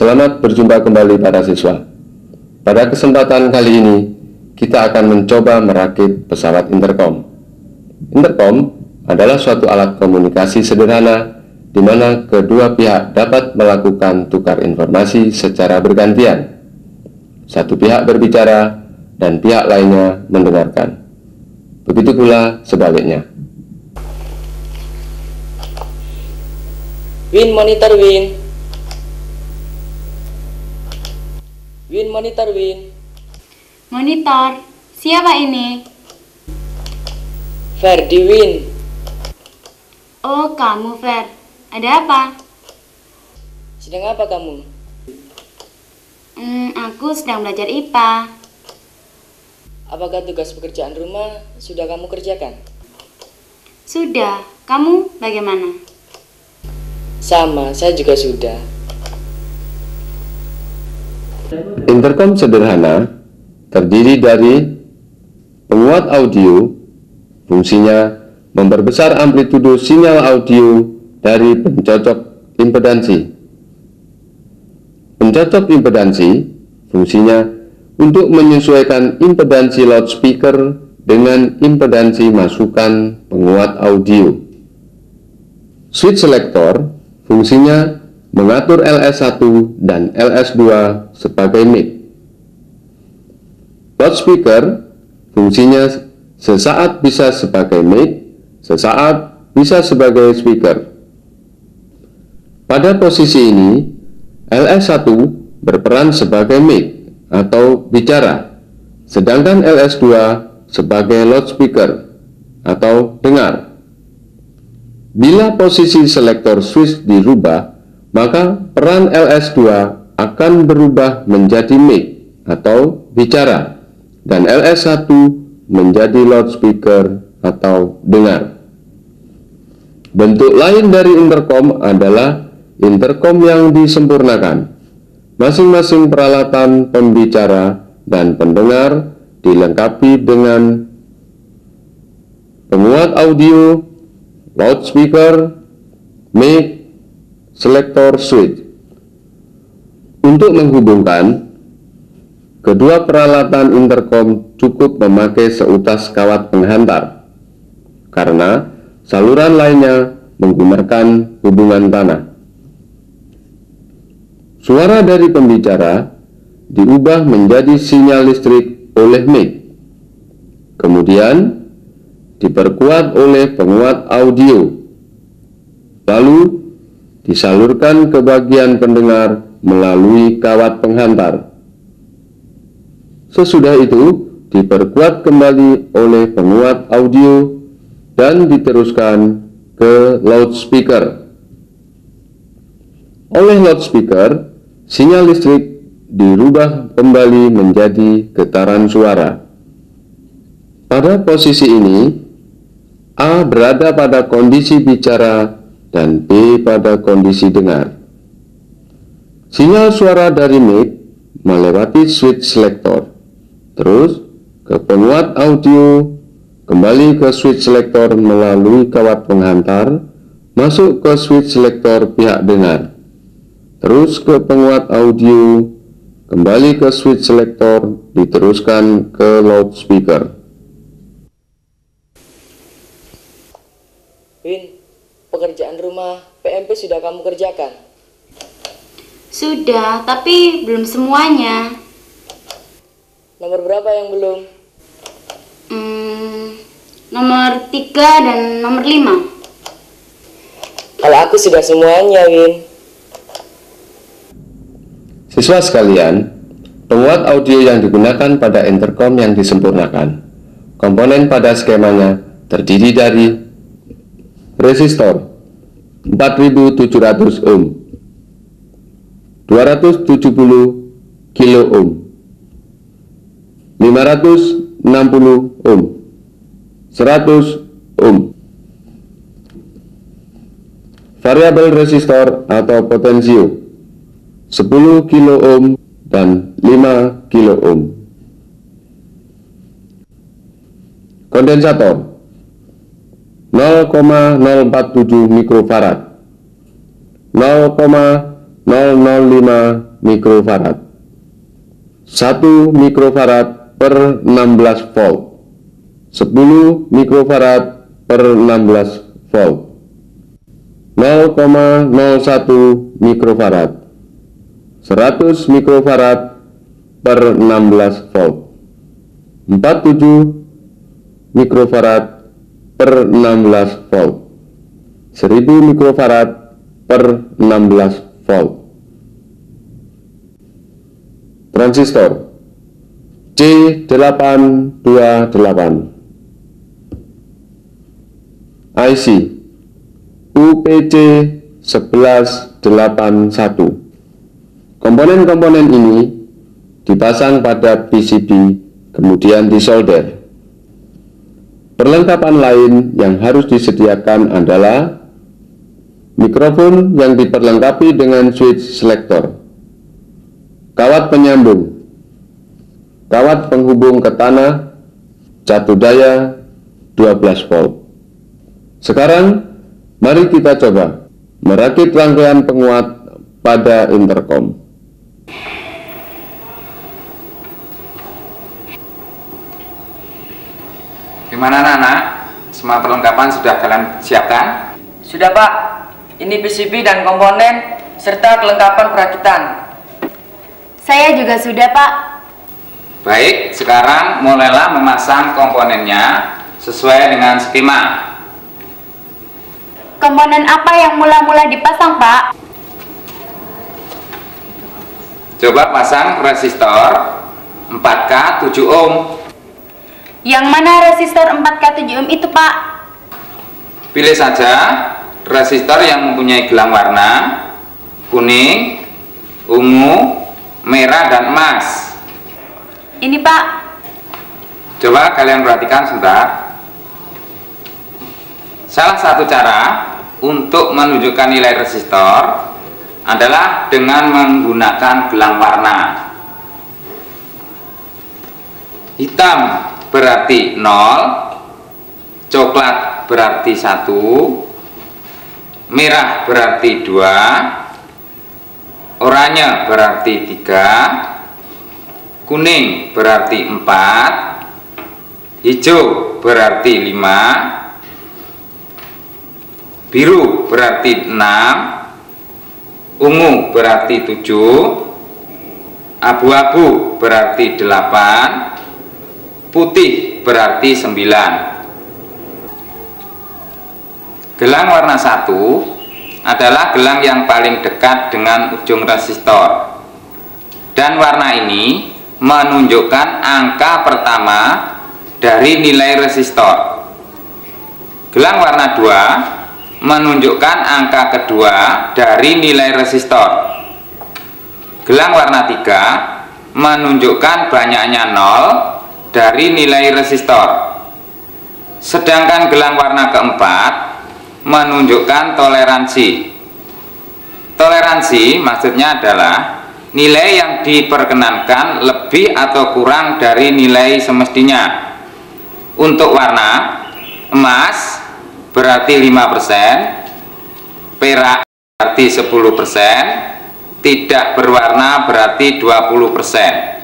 Selamat berjumpa kembali para siswa. Pada kesempatan kali ini, kita akan mencoba merakit pesawat intercom. Intercom adalah suatu alat komunikasi sederhana di mana kedua pihak dapat melakukan tukar informasi secara bergantian. Satu pihak berbicara dan pihak lainnya mendengarkan. Begitu pula sebaliknya. Win monitor Win. Win monitor Win. Monitor, siapa ini? Ferdi Win. Oh, kamu Fer. Ada apa? Sedang apa kamu? Aku sedang belajar IPA. Apakah tugas pekerjaan rumah sudah kamu kerjakan? Sudah, kamu bagaimana? Sama, saya juga sudah. Intercom sederhana terdiri dari penguat audio, fungsinya memperbesar amplitudo sinyal audio dari pencocok impedansi. Pencocok impedansi fungsinya untuk menyesuaikan impedansi loudspeaker dengan impedansi masukan penguat audio. Switch selector fungsinya mengatur LS1 dan LS2 sebagai mic. Loudspeaker fungsinya sesaat bisa sebagai mic, sesaat bisa sebagai speaker. Pada posisi ini, LS1 berperan sebagai mic atau bicara, sedangkan LS2 sebagai loudspeaker atau dengar. Bila posisi selektor switch dirubah, maka peran LS2 akan berubah menjadi mic atau bicara, dan LS1 menjadi loudspeaker atau dengar. Bentuk lain dari intercom adalah intercom yang disempurnakan. Masing-masing peralatan pembicara dan pendengar dilengkapi dengan penguat audio, loudspeaker, mic, selektor switch. Untuk menghubungkan, kedua peralatan intercom cukup memakai seutas kawat penghantar, karena saluran lainnya menggunakan hubungan tanah. Suara dari pembicara diubah menjadi sinyal listrik oleh mic, kemudian diperkuat oleh penguat audio, lalu disalurkan ke bagian pendengar melalui kawat penghantar. Sesudah itu diperkuat kembali oleh penguat audio dan diteruskan ke loudspeaker. Oleh loudspeaker, sinyal listrik dirubah kembali menjadi getaran suara. Pada posisi ini, A berada pada kondisi bicara dan B pada kondisi dengar. Sinyal suara dari mic melewati switch selector, terus ke penguat audio, kembali ke switch selector melalui kawat penghantar, masuk ke switch selector pihak dengar, terus ke penguat audio, kembali ke switch selector, diteruskan ke loudspeaker. Win, pekerjaan rumah PMP sudah kamu kerjakan? Sudah, tapi belum semuanya. Nomor berapa yang belum? Nomor 3 dan nomor 5. Kalau aku sudah semuanya, Win. Siswa sekalian, penguat audio yang digunakan pada intercom yang disempurnakan. Komponen pada skemanya terdiri dari resistor 4700 ohm, 270 kilo ohm, 560 ohm, 100 ohm. Variabel resistor atau potensio 10 kilo ohm dan 5 kilo ohm. Kondensator 0,047 mikrofarad, 0,005 mikrofarad. 1 mikrofarad per 16 volt. 10 mikrofarad per 16 volt. 0,01 mikrofarad. 100 mikrofarad per 16 volt. 47 mikrofarad per 16 volt. 1000 mikrofarad per 16 volt. Transistor C828, IC UPC 1181. Komponen-komponen ini dipasang pada PCB, kemudian disolder. Perlengkapan lain yang harus disediakan adalah mikrofon yang diperlengkapi dengan switch selector, kawat penyambung, kawat penghubung ke tanah, catu daya 12 volt. Sekarang, mari kita coba merakit rangkaian penguat pada intercom. Gimana anak-anak? Semua perlengkapan sudah kalian siapkan? Sudah Pak, ini PCB dan komponen serta kelengkapan perakitan. Saya juga sudah, Pak. Baik, sekarang mulailah memasang komponennya sesuai dengan skema. Komponen apa yang mula-mula dipasang, Pak? Coba pasang resistor 4K 7 ohm. Yang mana resistor 4K 7 ohm itu, Pak? Pilih saja resistor yang mempunyai gelang warna kuning, ungu, merah, dan emas. Ini, Pak. Coba kalian perhatikan sebentar. Salah satu cara untuk menunjukkan nilai resistor adalah dengan menggunakan gelang warna. Hitam berarti 0, coklat berarti 1, merah berarti 2, oranye berarti 3, kuning berarti 4, hijau berarti 5, biru berarti 6, ungu berarti 7, abu-abu berarti 8, putih berarti 9. Gelang warna 1 adalah gelang yang paling dekat dengan ujung resistor, dan warna ini menunjukkan angka pertama dari nilai resistor. Gelang warna 2 menunjukkan angka kedua dari nilai resistor. Gelang warna 3 menunjukkan banyaknya 0 dari nilai resistor. Sedangkan gelang warna keempat menunjukkan toleransi. Toleransi maksudnya adalah nilai yang diperkenankan lebih atau kurang dari nilai semestinya. Untuk warna, emas berarti 5%, perak berarti 10%, tidak berwarna berarti 20%.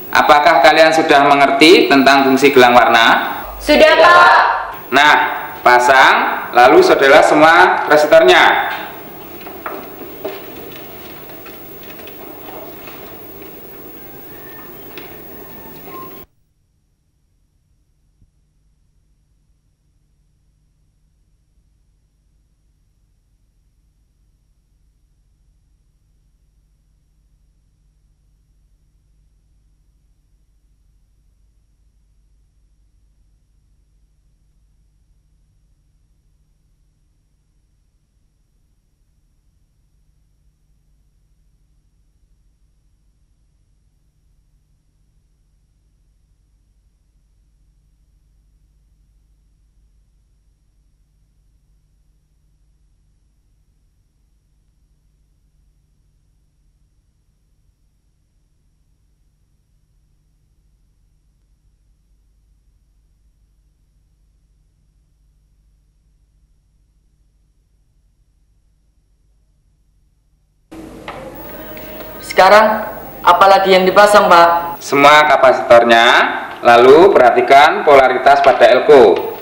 Apakah kalian sudah mengerti tentang fungsi gelang warna? Sudah, Pak. Nah, pasang, lalu saudara semua resistornya. Sekarang, apalagi yang dipasang, Pak? Semua kapasitornya, lalu perhatikan polaritas pada elko.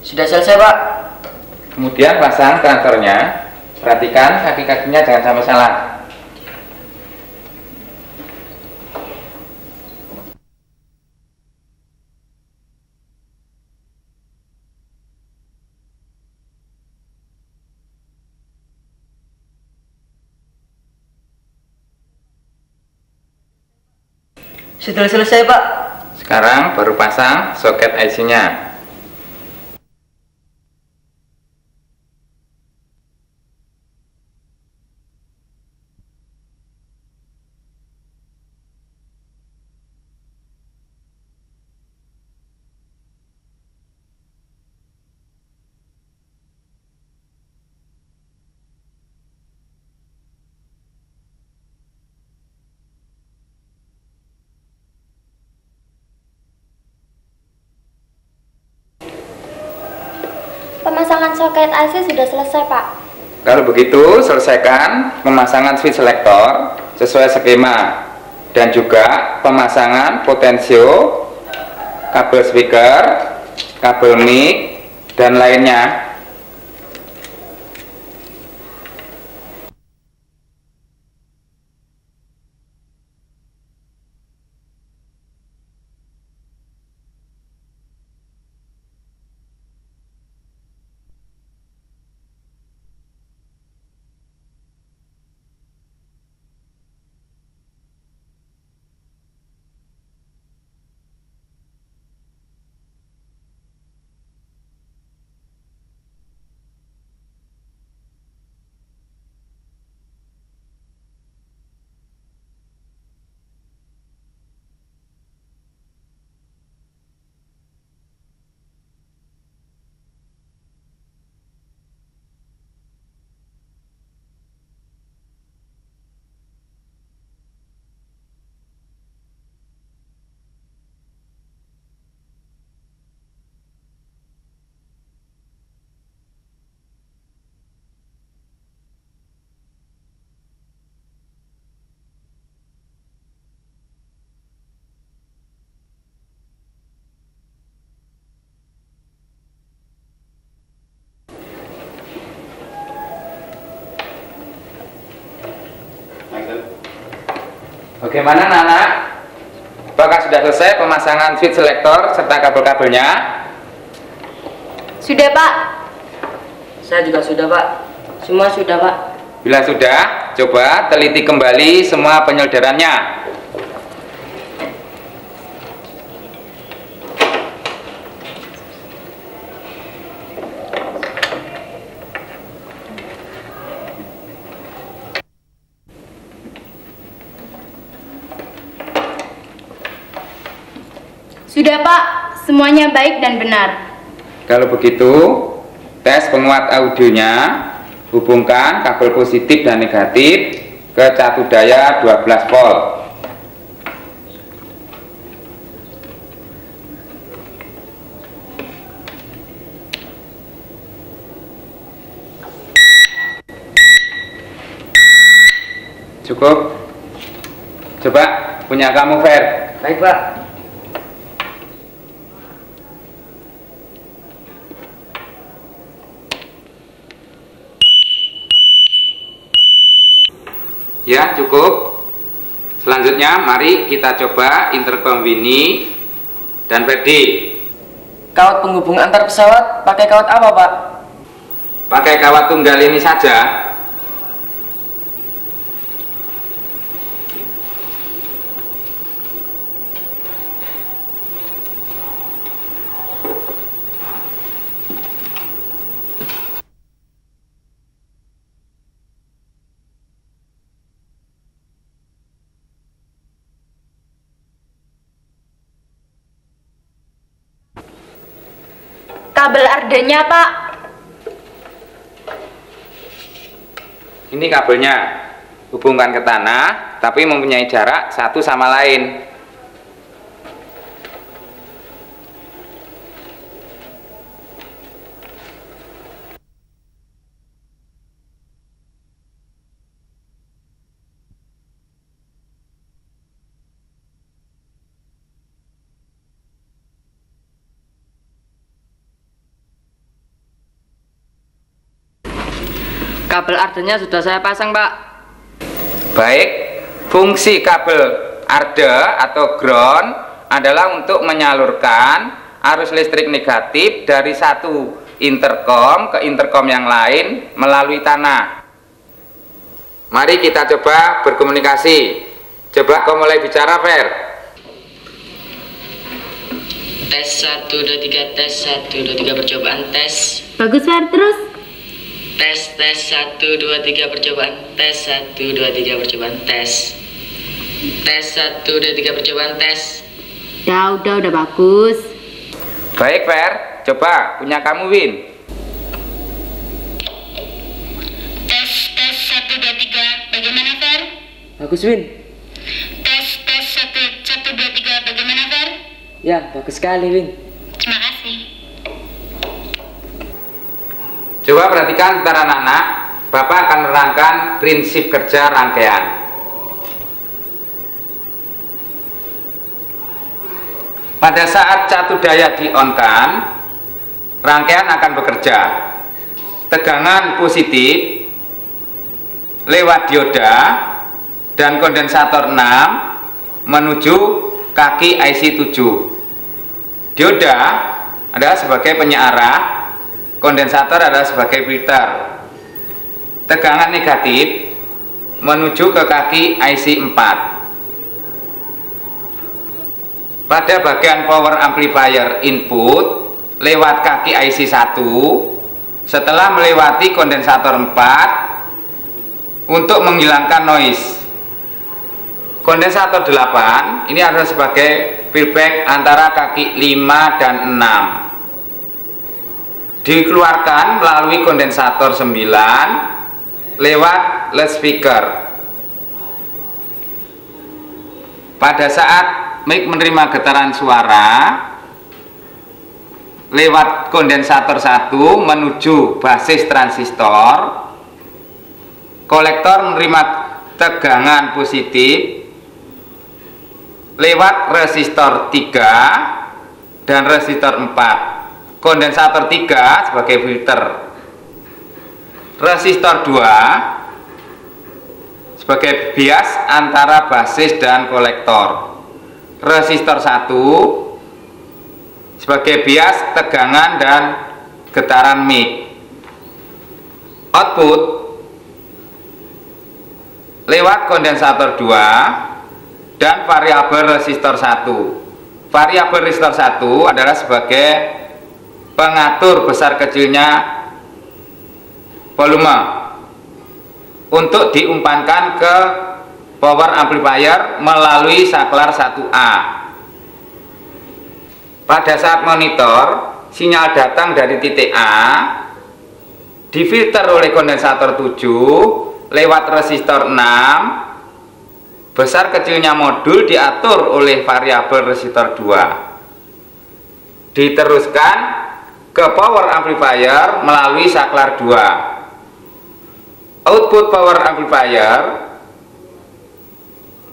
Sudah selesai, Pak. Kemudian pasang traktornya. Perhatikan kaki-kakinya jangan sampai salah. Sudah selesai, Pak. Sekarang baru pasang soket IC-nya. Pemasangan soket AC sudah selesai, Pak. Kalau begitu, selesaikan pemasangan switch selektor sesuai skema dan juga pemasangan potensio, kabel speaker, kabel mic, dan lainnya. Bagaimana anak-anak? Apakah sudah selesai pemasangan switch selektor serta kabel-kabelnya? Sudah, Pak. Saya juga sudah, Pak. Semua sudah, Pak. Bila sudah, coba teliti kembali semua penyolderannya. Sudah, Pak. Semuanya baik dan benar. Kalau begitu, tes penguat audionya Hubungkan kabel positif dan negatif ke catu daya 12 volt. Cukup? Coba punya kamu, Fer. Baik, Pak. Ya, cukup. Selanjutnya mari kita coba intercom Winnie dan Ferdi. Kawat penghubung antar pesawat pakai kawat apa, Pak? Pakai kawat tunggal ini saja. Kabel ardenya, Pak. Ini kabelnya. Hubungkan ke tanah, tapi mempunyai jarak satu sama lain. Kabel ardenya sudah saya pasang, Pak. Baik, fungsi kabel arde atau ground adalah untuk menyalurkan arus listrik negatif dari satu intercom ke intercom yang lain melalui tanah. Mari kita coba berkomunikasi. Coba kau mulai bicara, Fer. Tes 1 2 3 tes 1 2 3 percobaan tes. Bagus, Fer. Terus. Tes 1 2 3 percobaan tes 1 2 3 percobaan tes. Tes 1 2 3 percobaan tes. Udah bagus. Baik, Fer. Coba punya kamu, Win. Tes 1 2 3. Bagaimana, Fer? Bagus, Win. Tes 1 2 3. Bagaimana, Fer? Ya, bagus sekali, Win. Terima kasih. Coba perhatikan sebentar anak-anak. Bapak akan menerangkan prinsip kerja rangkaian. Pada saat catu daya di-on-kan, rangkaian akan bekerja. Tegangan positif lewat dioda dan kondensator 6 menuju kaki IC 7. Dioda adalah sebagai penyearah, kondensator adalah sebagai filter. Tegangan negatif menuju ke kaki IC 4. Pada bagian power amplifier input lewat kaki IC 1 setelah melewati kondensator 4 untuk menghilangkan noise. Kondensator 8 ini adalah sebagai feedback antara kaki 5 dan 6. Dikeluarkan melalui kondensator 9 lewat loudspeaker. Pada saat mic menerima getaran suara lewat kondensator 1 menuju basis transistor, kolektor menerima tegangan positif lewat resistor 3 dan resistor 4. Kondensator 3 sebagai filter, resistor 2 sebagai bias antara basis dan kolektor, resistor 1 sebagai bias tegangan dan getaran mic. Output lewat kondensator 2 dan variabel resistor 1. Variabel resistor 1 adalah sebagai pengatur besar kecilnya volume untuk diumpankan ke power amplifier melalui saklar 1A. Pada saat monitor sinyal datang dari titik A difilter oleh kondensator 7 lewat resistor 6. Besar kecilnya modul diatur oleh variabel resistor 2. Diteruskan ke power amplifier melalui saklar 2. Output power amplifier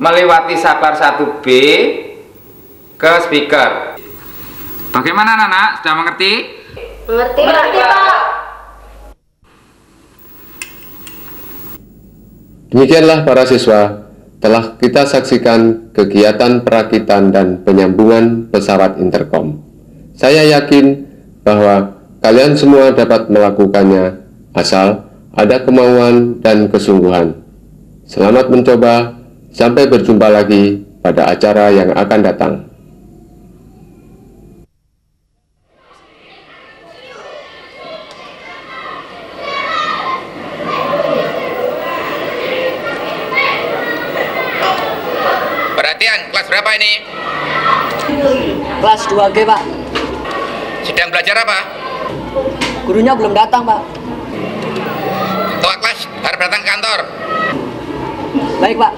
melewati saklar 1B ke speaker. Bagaimana anak-anak? Sudah mengerti? Mengerti, Pak. Demikianlah para siswa, telah kita saksikan kegiatan perakitan dan penyambungan pesawat intercom. Saya yakin bahwa kalian semua dapat melakukannya asal ada kemauan dan kesungguhan. Selamat mencoba, sampai berjumpa lagi pada acara yang akan datang. Perhatian, kelas berapa ini? Kelas 2G, Pak. Sedang belajar apa? Gurunya belum datang, Pak. Ketua kelas harus datang ke kantor. Baik, Pak.